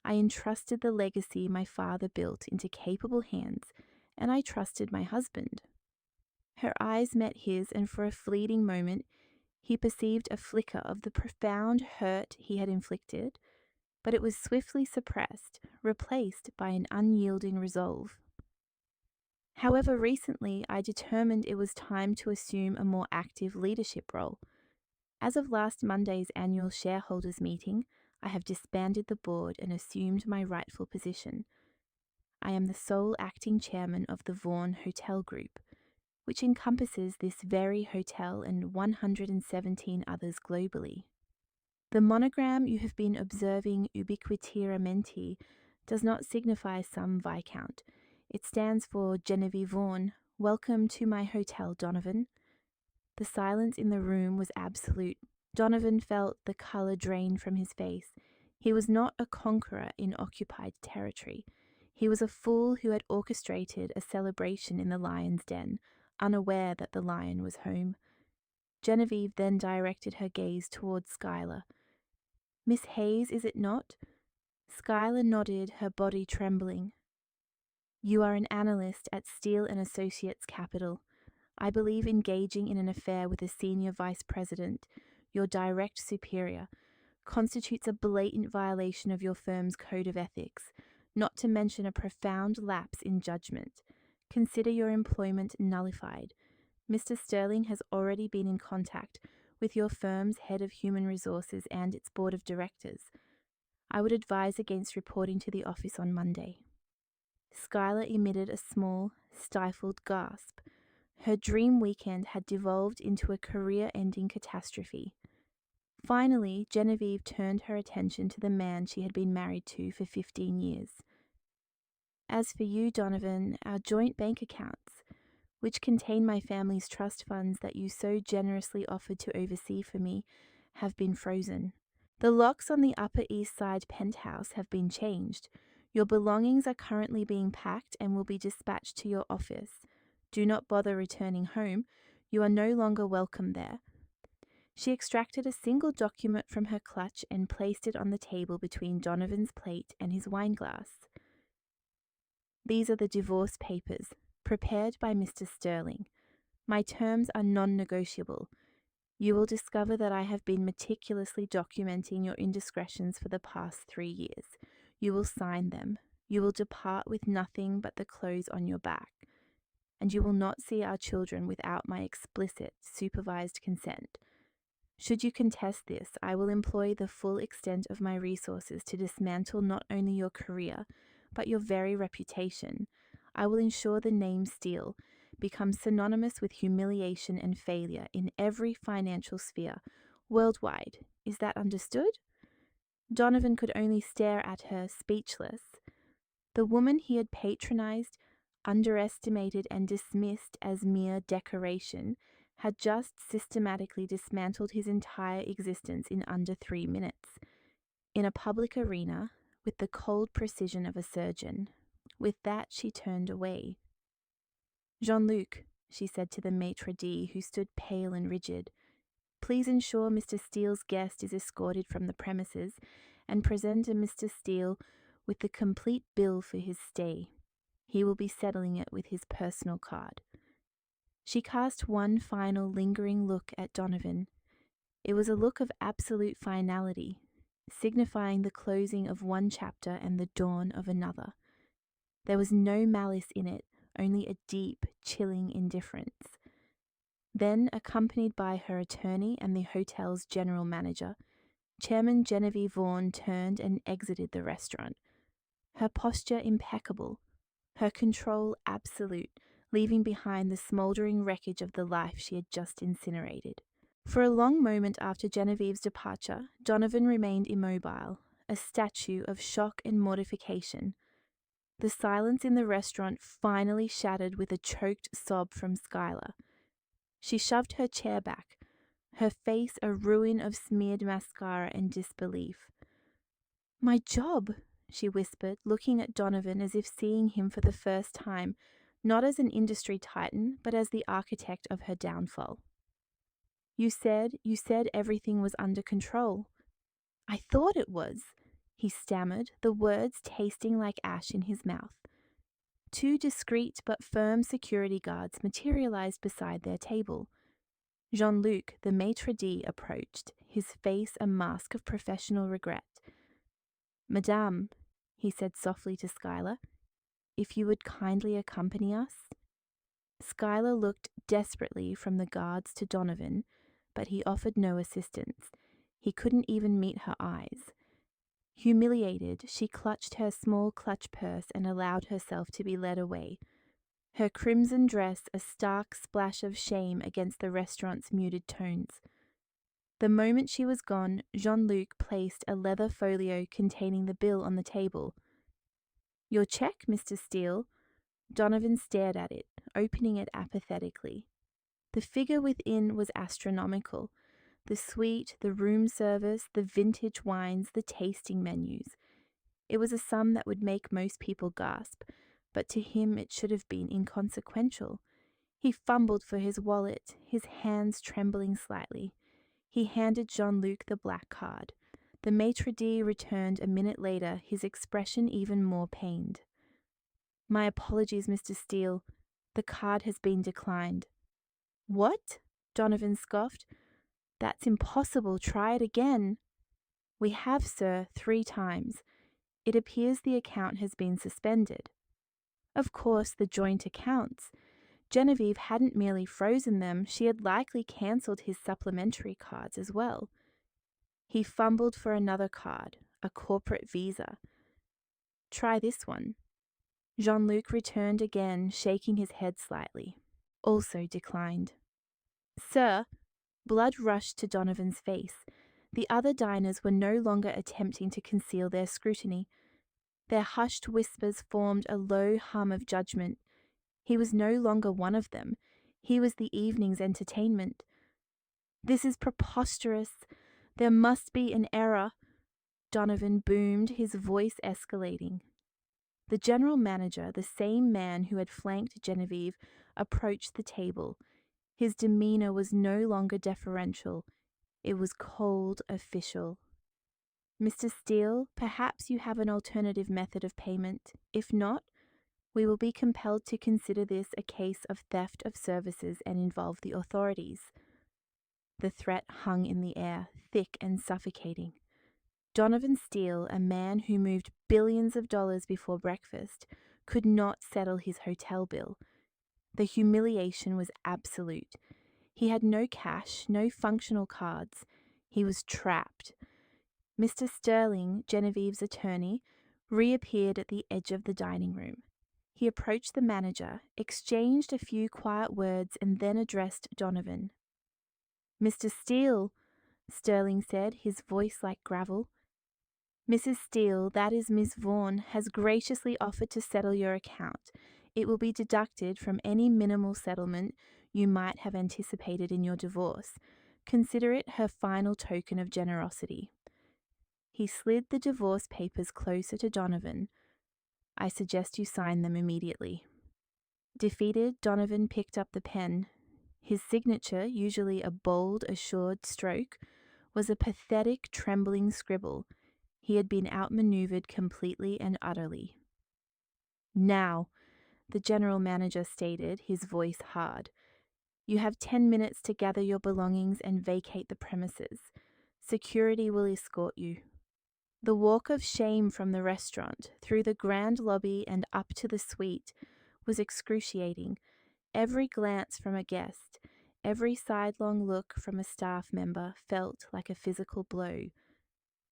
I entrusted the legacy my father built into capable hands, and I trusted my husband." Her eyes met his, and for a fleeting moment he perceived a flicker of the profound hurt he had inflicted, but it was swiftly suppressed, replaced by an unyielding resolve. "However, recently I determined it was time to assume a more active leadership role. As of last Monday's annual shareholders meeting, I have disbanded the board and assumed my rightful position. I am the sole acting chairman of the Vaughan Hotel Group, which encompasses this very hotel and 117 others globally. The monogram you have been observing ubiquiteramente does not signify some viscount. It stands for Genevieve Vaughan. Welcome to my hotel, Donovan." The silence in the room was absolute. Donovan felt the colour drain from his face. He was not a conqueror in occupied territory. He was a fool who had orchestrated a celebration in the lion's den, unaware that the lion was home. Genevieve then directed her gaze towards Schuyler. "Miss Hayes, is it not?" Schuyler nodded, her body trembling. "You are an analyst at Steele and Associates Capital. I believe engaging in an affair with a senior vice president, your direct superior, constitutes a blatant violation of your firm's code of ethics, not to mention a profound lapse in judgment. Consider your employment nullified. Mr. Sterling has already been in contact with your firm's head of human resources and its board of directors. I would advise against reporting to the office on Monday." Schuyler emitted a small, stifled gasp. Her dream weekend had devolved into a career-ending catastrophe. Finally, Genevieve turned her attention to the man she had been married to for 15 years. "As for you, Donovan, our joint bank accounts, which contain my family's trust funds that you so generously offered to oversee for me, have been frozen. The locks on the Upper East Side penthouse have been changed. Your belongings are currently being packed and will be dispatched to your office. Do not bother returning home. You are no longer welcome there." She extracted a single document from her clutch and placed it on the table between Donovan's plate and his wineglass. "These are the divorce papers, prepared by Mr. Sterling. My terms are non-negotiable. You will discover that I have been meticulously documenting your indiscretions for the past 3 years. You will sign them. You will depart with nothing but the clothes on your back. And you will not see our children without my explicit, supervised consent. Should you contest this, I will employ the full extent of my resources to dismantle not only your career, but your very reputation. I will ensure the name Steele becomes synonymous with humiliation and failure in every financial sphere, worldwide. Is that understood?" Donovan could only stare at her, speechless. The woman he had patronized, underestimated, and dismissed as mere decoration had just systematically dismantled his entire existence in under 3 minutes, in a public arena, with the cold precision of a surgeon. With that, she turned away. "Jean-Luc," she said to the maitre d', who stood pale and rigid, "please ensure Mr. Steele's guest is escorted from the premises, and present Mr. Steele with the complete bill for his stay. He will be settling it with his personal card. She cast one final lingering look at Donovan. It was a look of absolute finality, signifying the closing of one chapter and the dawn of another. There was no malice in it, only a deep, chilling indifference. Then, accompanied by her attorney and the hotel's general manager, Chairman Genevieve Vaughan turned and exited the restaurant, her posture impeccable, her control absolute, leaving behind the smouldering wreckage of the life she had just incinerated. For a long moment after Genevieve's departure, Donovan remained immobile, a statue of shock and mortification. The silence in the restaurant finally shattered with a choked sob from Skylar. She shoved her chair back, her face a ruin of smeared mascara and disbelief. "My job," she whispered, looking at Donovan as if seeing him for the first time, not as an industry titan, but as the architect of her downfall. You said everything was under control." "I thought it was," he stammered, the words tasting like ash in his mouth. Two discreet but firm security guards materialized beside their table. Jean-Luc, the maitre d', approached, his face a mask of professional regret. "Madame," he said softly to Skylar, "if you would kindly accompany us." Skylar looked desperately from the guards to Donovan, but he offered no assistance. He couldn't even meet her eyes. Humiliated, she clutched her small clutch purse and allowed herself to be led away, her crimson dress a stark splash of shame against the restaurant's muted tones. The moment she was gone, Jean-Luc placed a leather folio containing the bill on the table. "Your check, Mr. Steele." Donovan stared at it, opening it apathetically. The figure within was astronomical. The suite, the room service, the vintage wines, the tasting menus. It was a sum that would make most people gasp, but to him it should have been inconsequential. He fumbled for his wallet, his hands trembling slightly. He handed Jean-Luc the black card. The maitre d' returned a minute later, his expression even more pained. "My apologies, Mr. Steele. The card has been declined." "What?" Donovan scoffed. "That's impossible. Try it again." "We have, sir, 3 times. It appears the account has been suspended." Of course, the joint accounts. Genevieve hadn't merely frozen them, she had likely cancelled his supplementary cards as well. He fumbled for another card, a corporate visa. "Try this one." Jean-Luc returned again, shaking his head slightly. Also declined. "Sir," blood rushed to Donovan's face. The other diners were no longer attempting to conceal their scrutiny. Their hushed whispers formed a low hum of judgment. He was no longer one of them. He was the evening's entertainment. "This is preposterous. There must be an error," Donovan boomed, his voice escalating. The general manager, the same man who had flanked Genevieve, approached the table. His demeanor was no longer deferential. It was cold, official. "Mr. Steele, perhaps you have an alternative method of payment. If not, we will be compelled to consider this a case of theft of services and involve the authorities." The threat hung in the air, thick and suffocating. Donovan Steele, a man who moved billions of dollars before breakfast, could not settle his hotel bill. The humiliation was absolute. He had no cash, no functional cards. He was trapped. Mr. Sterling, Genevieve's attorney, reappeared at the edge of the dining room. He approached the manager, exchanged a few quiet words, and then addressed Donovan. "Mr. Steele," Sterling said, his voice like gravel. "Mrs. Steele, that is Miss Vaughan, has graciously offered to settle your account. It will be deducted from any minimal settlement you might have anticipated in your divorce. Consider it her final token of generosity." He slid the divorce papers closer to Donovan. "I suggest you sign them immediately." Defeated, Donovan picked up the pen. His signature, usually a bold, assured stroke, was a pathetic, trembling scribble. He had been outmaneuvered completely and utterly. "Now," the general manager stated, his voice hard. "You have 10 minutes to gather your belongings and vacate the premises. Security will escort you." The walk of shame from the restaurant, through the grand lobby and up to the suite, was excruciating. Every glance from a guest, every sidelong look from a staff member felt like a physical blow.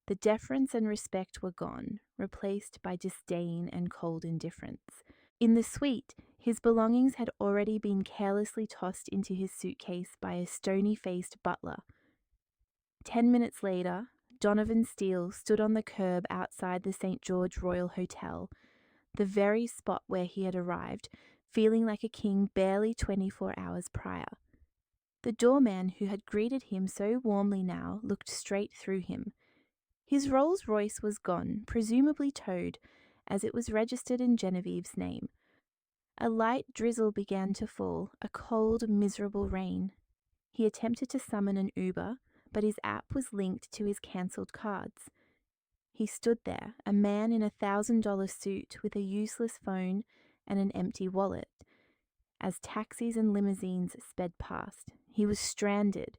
The deference and respect were gone, replaced by disdain and cold indifference. In the suite, his belongings had already been carelessly tossed into his suitcase by a stony-faced butler. 10 minutes later, Donovan Steele stood on the curb outside the St. George Royal Hotel, the very spot where he had arrived, feeling like a king barely 24 hours prior. The doorman who had greeted him so warmly now looked straight through him. His Rolls-Royce was gone, presumably towed, as it was registered in Genevieve's name. A light drizzle began to fall, a cold, miserable rain. He attempted to summon an Uber, but his app was linked to his cancelled cards. He stood there, a man in a $1,000 suit with a useless phone and an empty wallet. As taxis and limousines sped past, he was stranded.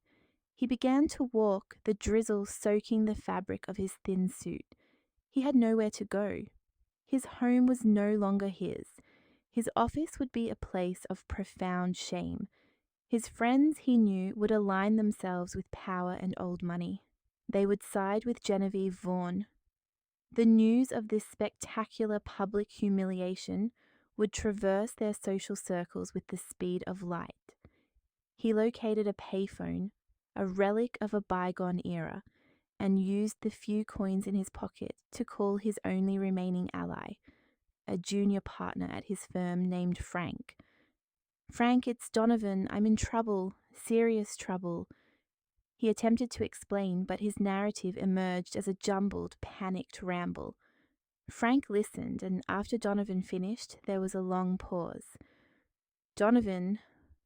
He began to walk, the drizzle soaking the fabric of his thin suit. He had nowhere to go. His home was no longer his. His office would be a place of profound shame. His friends, he knew, would align themselves with power and old money. They would side with Genevieve Vaughan. The news of this spectacular public humiliation would traverse their social circles with the speed of light. He located a payphone, a relic of a bygone era, and used the few coins in his pocket to call his only remaining ally, a junior partner at his firm named Frank. "Frank, it's Donovan. I'm in trouble, serious trouble." He attempted to explain, but his narrative emerged as a jumbled, panicked ramble. Frank listened, and after Donovan finished, there was a long pause. "Donovan,"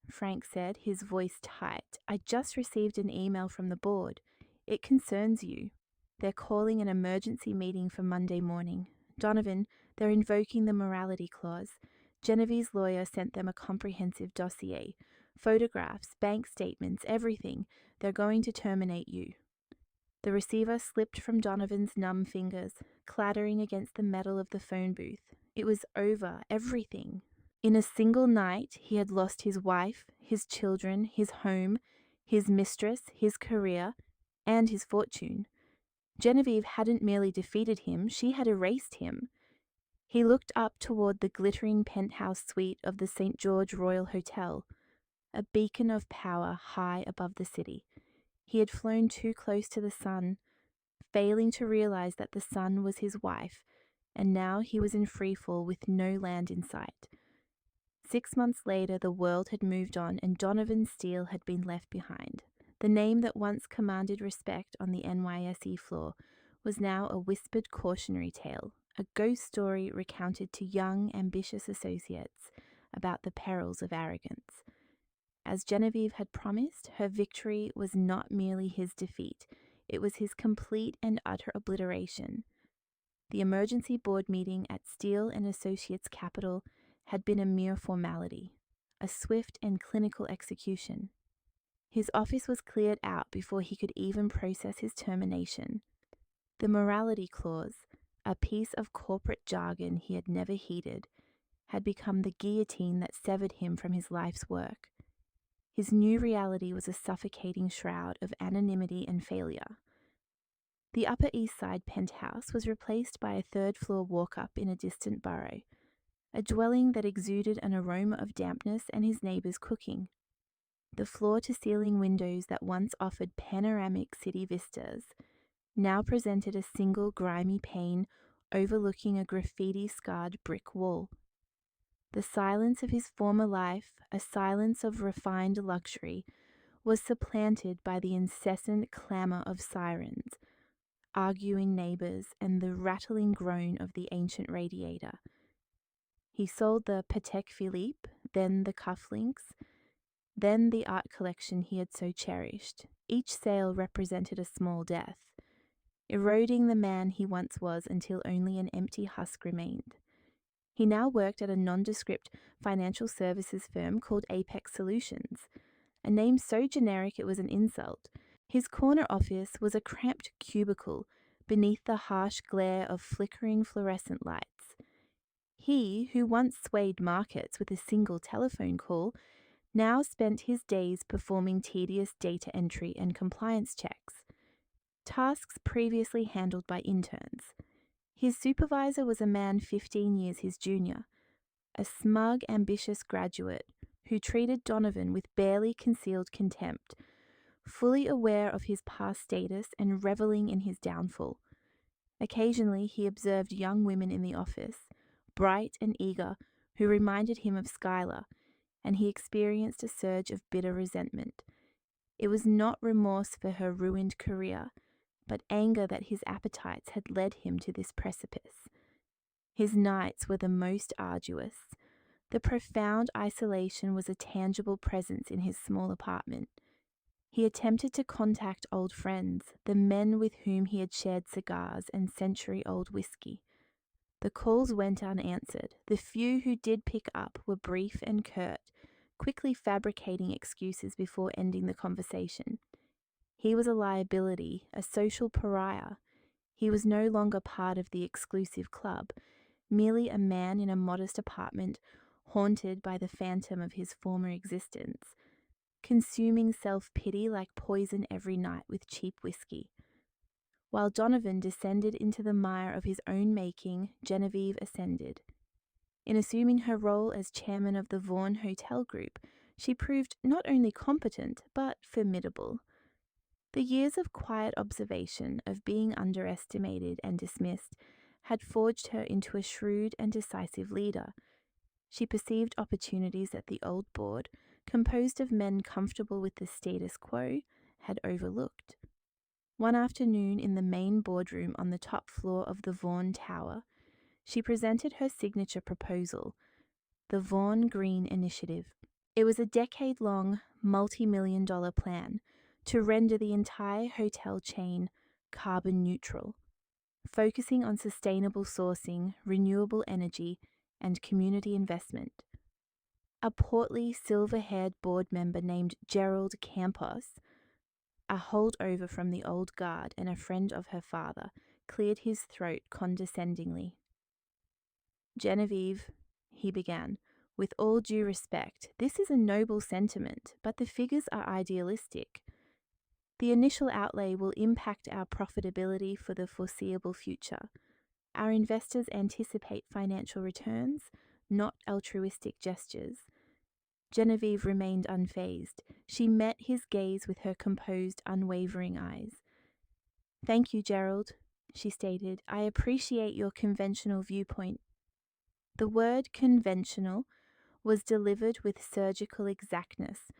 Frank said, his voice tight, "I just received an email from the board. It concerns you. They're calling an emergency meeting for Monday morning. Donovan, they're invoking the morality clause. Genevieve's lawyer sent them a comprehensive dossier. Photographs, bank statements, everything. They're going to terminate you." The receiver slipped from Donovan's numb fingers, clattering against the metal of the phone booth. It was over, everything. In a single night, he had lost his wife, his children, his home, his mistress, his career, and his fortune. Genevieve hadn't merely defeated him, she had erased him. He looked up toward the glittering penthouse suite of the St. George Royal Hotel, a beacon of power high above the city. He had flown too close to the sun, failing to realize that the sun was his wife, and now he was in freefall with no land in sight. 6 months later, the world had moved on, and Donovan Steele had been left behind. The name that once commanded respect on the NYSE floor was now a whispered cautionary tale, a ghost story recounted to young, ambitious associates about the perils of arrogance. As Genevieve had promised, her victory was not merely his defeat, it was his complete and utter obliteration. The emergency board meeting at Steele and Associates Capital had been a mere formality, a swift and clinical execution. His office was cleared out before he could even process his termination. The morality clause, a piece of corporate jargon he had never heeded, had become the guillotine that severed him from his life's work. His new reality was a suffocating shroud of anonymity and failure. The Upper East Side penthouse was replaced by a third-floor walk-up in a distant borough, a dwelling that exuded an aroma of dampness and his neighbors' cooking. The floor-to-ceiling windows that once offered panoramic city vistas now presented a single grimy pane overlooking a graffiti-scarred brick wall. The silence of his former life, a silence of refined luxury, was supplanted by the incessant clamor of sirens, arguing neighbors, and the rattling groan of the ancient radiator. He sold the Patek Philippe, then the cufflinks, then the art collection he had so cherished. Each sale represented a small death. eroding the man he once was until only an empty husk remained. He now worked at a nondescript financial services firm called Apex Solutions, a name so generic it was an insult. His corner office was a cramped cubicle beneath the harsh glare of flickering fluorescent lights. He, who once swayed markets with a single telephone call, now spent his days performing tedious data entry and compliance checks, tasks previously handled by interns. His supervisor was a man 15 years his junior, a smug, ambitious graduate who treated Donovan with barely concealed contempt, fully aware of his past status and reveling in his downfall. Occasionally, he observed young women in the office, bright and eager, who reminded him of Skylar, and he experienced a surge of bitter resentment. It was not remorse for her ruined career, but anger that his appetites had led him to this precipice. His nights were the most arduous. The profound isolation was a tangible presence in his small apartment. He attempted to contact old friends, the men with whom he had shared cigars and century-old whiskey. The calls went unanswered. The few who did pick up were brief and curt, quickly fabricating excuses before ending the conversation. He was a liability, a social pariah. He was no longer part of the exclusive club, merely a man in a modest apartment haunted by the phantom of his former existence, consuming self-pity like poison every night with cheap whiskey. While Donovan descended into the mire of his own making, Genevieve ascended. In assuming her role as chairman of the Vaughan Hotel Group, she proved not only competent, but formidable. The years of quiet observation, of being underestimated and dismissed, had forged her into a shrewd and decisive leader. She perceived opportunities that the old board, composed of men comfortable with the status quo, had overlooked. One afternoon in the main boardroom on the top floor of the Vaughan Tower, she presented her signature proposal, the Vaughan Green Initiative. It was a decade-long, multi-million-dollar plan to render the entire hotel chain carbon neutral, focusing on sustainable sourcing, renewable energy, and community investment. A portly, silver-haired board member named Gerald Campos, a holdover from the old guard and a friend of her father, cleared his throat condescendingly. "Genevieve," he began, "with all due respect, this is a noble sentiment, but the figures are idealistic. The initial outlay will impact our profitability for the foreseeable future. Our investors anticipate financial returns, not altruistic gestures." Genevieve remained unfazed. She met his gaze with her composed, unwavering eyes. "Thank you, Gerald," she stated. "I appreciate your conventional viewpoint." The word conventional was delivered with surgical exactness,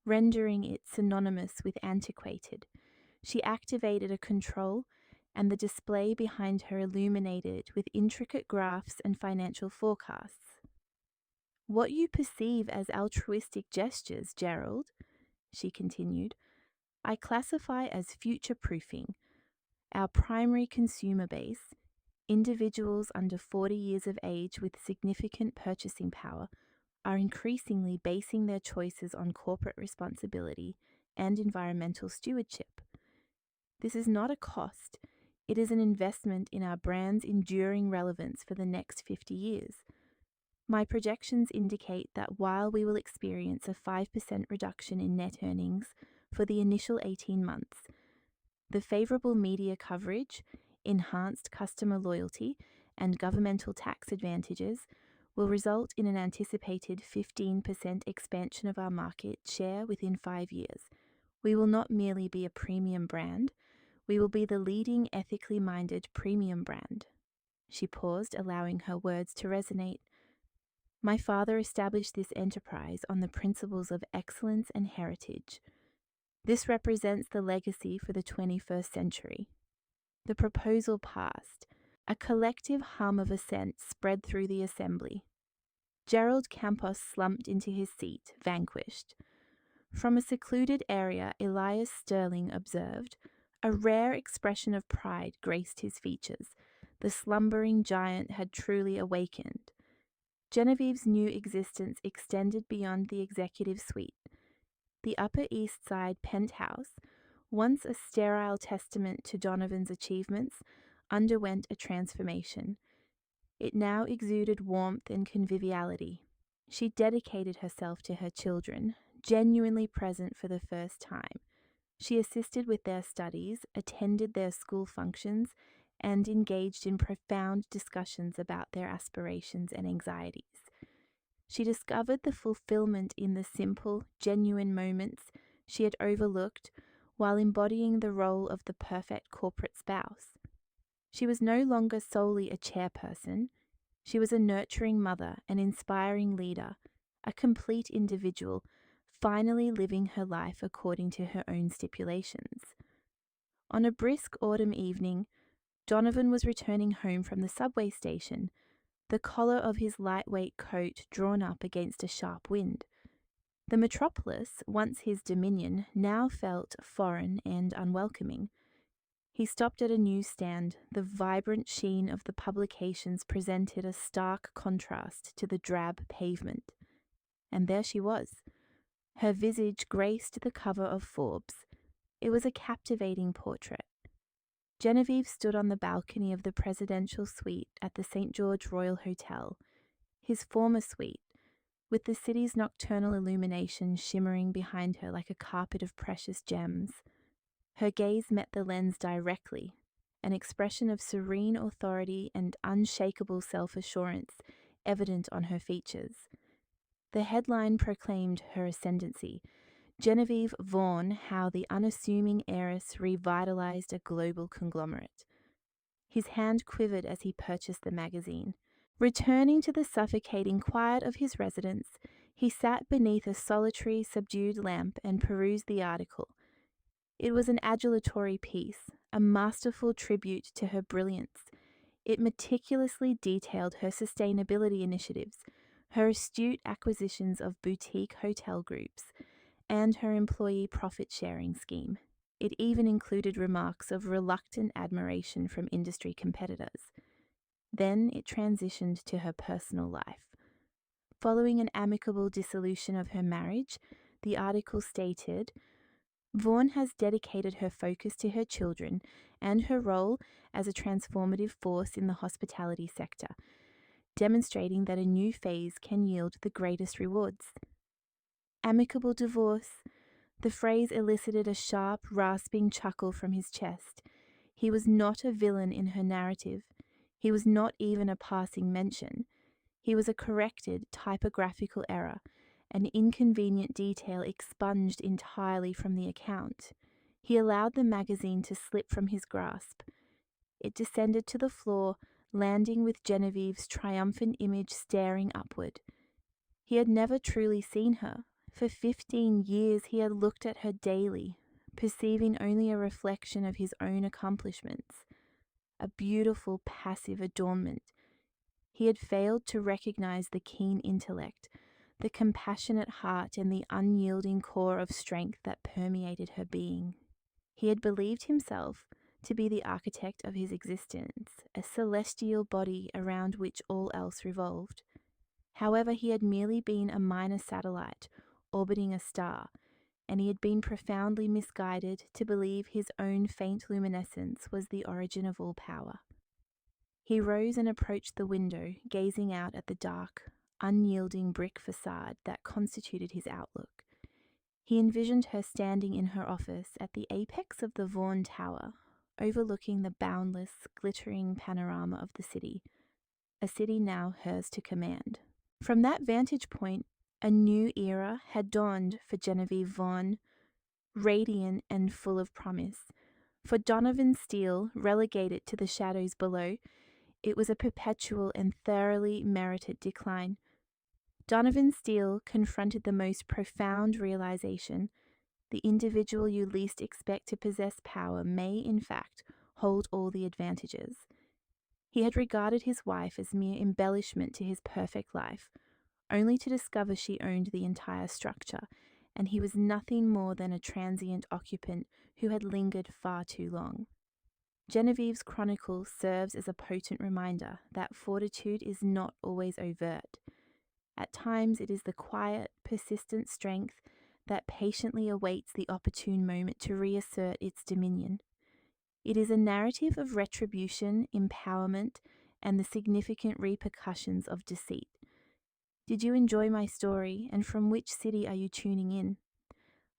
rendering it synonymous with antiquated. She activated a control, and the display behind her illuminated with intricate graphs and financial forecasts. "What you perceive as altruistic gestures, Gerald," she continued, "I classify as future-proofing. Our primary consumer base, individuals under 40 years of age with significant purchasing power, are increasingly basing their choices on corporate responsibility and environmental stewardship. This is not a cost, it is an investment in our brand's enduring relevance for the next 50 years. My projections indicate that while we will experience a 5% reduction in net earnings for the initial 18 months, the favorable media coverage, enhanced customer loyalty, and governmental tax advantages will result in an anticipated 15% expansion of our market share within 5 years. We will not merely be a premium brand, we will be the leading ethically minded premium brand." She paused, allowing her words to resonate. "My father established this enterprise on the principles of excellence and heritage. This represents the legacy for the 21st century." The proposal passed. A collective hum of assent spread through the assembly. Gerald Campos slumped into his seat, vanquished. From a secluded area, Elias Sterling observed, A rare expression of pride graced his features. The slumbering giant had truly awakened. Genevieve's new existence extended beyond the executive suite. The Upper East Side penthouse, once a sterile testament to Donovan's achievements, underwent a transformation. It now exuded warmth and conviviality. She dedicated herself to her children, genuinely present for the first time. She assisted with their studies, attended their school functions, and engaged in profound discussions about their aspirations and anxieties. She discovered the fulfillment in the simple, genuine moments she had overlooked while embodying the role of the perfect corporate spouse. She was no longer solely a chairperson. She was a nurturing mother, an inspiring leader, a complete individual, finally living her life according to her own stipulations. On a brisk autumn evening, Donovan was returning home from the subway station, the collar of his lightweight coat drawn up against a sharp wind. The metropolis, once his dominion, now felt foreign and unwelcoming. He stopped at a newsstand. The vibrant sheen of the publications presented a stark contrast to the drab pavement. And there she was. Her visage graced the cover of Forbes. It was a captivating portrait. Genevieve stood on the balcony of the presidential suite at the St. George Royal Hotel, his former suite, with the city's nocturnal illumination shimmering behind her like a carpet of precious gems. Her gaze met the lens directly, an expression of serene authority and unshakable self-assurance evident on her features. The headline proclaimed her ascendancy. Genevieve Vaughn, how the unassuming heiress revitalized a global conglomerate. His hand quivered as he purchased the magazine. Returning to the suffocating quiet of his residence, he sat beneath a solitary, subdued lamp and perused the article. It was an adulatory piece, a masterful tribute to her brilliance. It meticulously detailed her sustainability initiatives, her astute acquisitions of boutique hotel groups, and her employee profit-sharing scheme. It even included remarks of reluctant admiration from industry competitors. Then it transitioned to her personal life. Following an amicable dissolution of her marriage, the article stated, Vaughn has dedicated her focus to her children and her role as a transformative force in the hospitality sector, demonstrating that a new phase can yield the greatest rewards. Amicable divorce. The phrase elicited a sharp, rasping chuckle from his chest. He was not a villain in her narrative. He was not even a passing mention. He was a corrected typographical error, an inconvenient detail expunged entirely from the account. He allowed the magazine to slip from his grasp. It descended to the floor, landing with Genevieve's triumphant image staring upward. He had never truly seen her. For 15 years he had looked at her daily, perceiving only a reflection of his own accomplishments, a beautiful passive adornment. He had failed to recognize the keen intellect, the compassionate heart, and the unyielding core of strength that permeated her being. He had believed himself to be the architect of his existence, a celestial body around which all else revolved. However, he had merely been a minor satellite, orbiting a star, and he had been profoundly misguided to believe his own faint luminescence was the origin of all power. He rose and approached the window, gazing out at the dark, unyielding brick facade that constituted his outlook. He envisioned her standing in her office at the apex of the Vaughan Tower, overlooking the boundless, glittering panorama of the city, a city now hers to command. From that vantage point, a new era had dawned for Genevieve Vaughn, radiant and full of promise. For Donovan Steele, relegated to the shadows below, it was a perpetual and thoroughly merited decline. Donovan Steele confronted the most profound realization: the individual you least expect to possess power may, in fact, hold all the advantages. He had regarded his wife as mere embellishment to his perfect life, only to discover she owned the entire structure, and he was nothing more than a transient occupant who had lingered far too long. Genevieve's chronicle serves as a potent reminder that fortitude is not always overt. At times, it is the quiet, persistent strength that patiently awaits the opportune moment to reassert its dominion. It is a narrative of retribution, empowerment, and the significant repercussions of deceit. Did you enjoy my story, and from which city are you tuning in?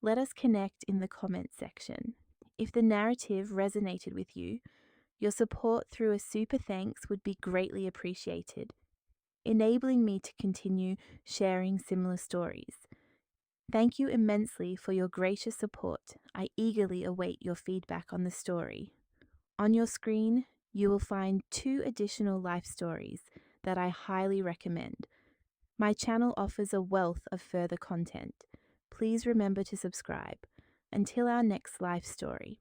Let us connect in the comments section. If the narrative resonated with you, your support through a super thanks would be greatly appreciated, enabling me to continue sharing similar stories. Thank you immensely for your gracious support. I eagerly await your feedback on the story. On your screen, you will find 2 additional life stories that I highly recommend. My channel offers a wealth of further content. Please remember to subscribe. Until our next life story.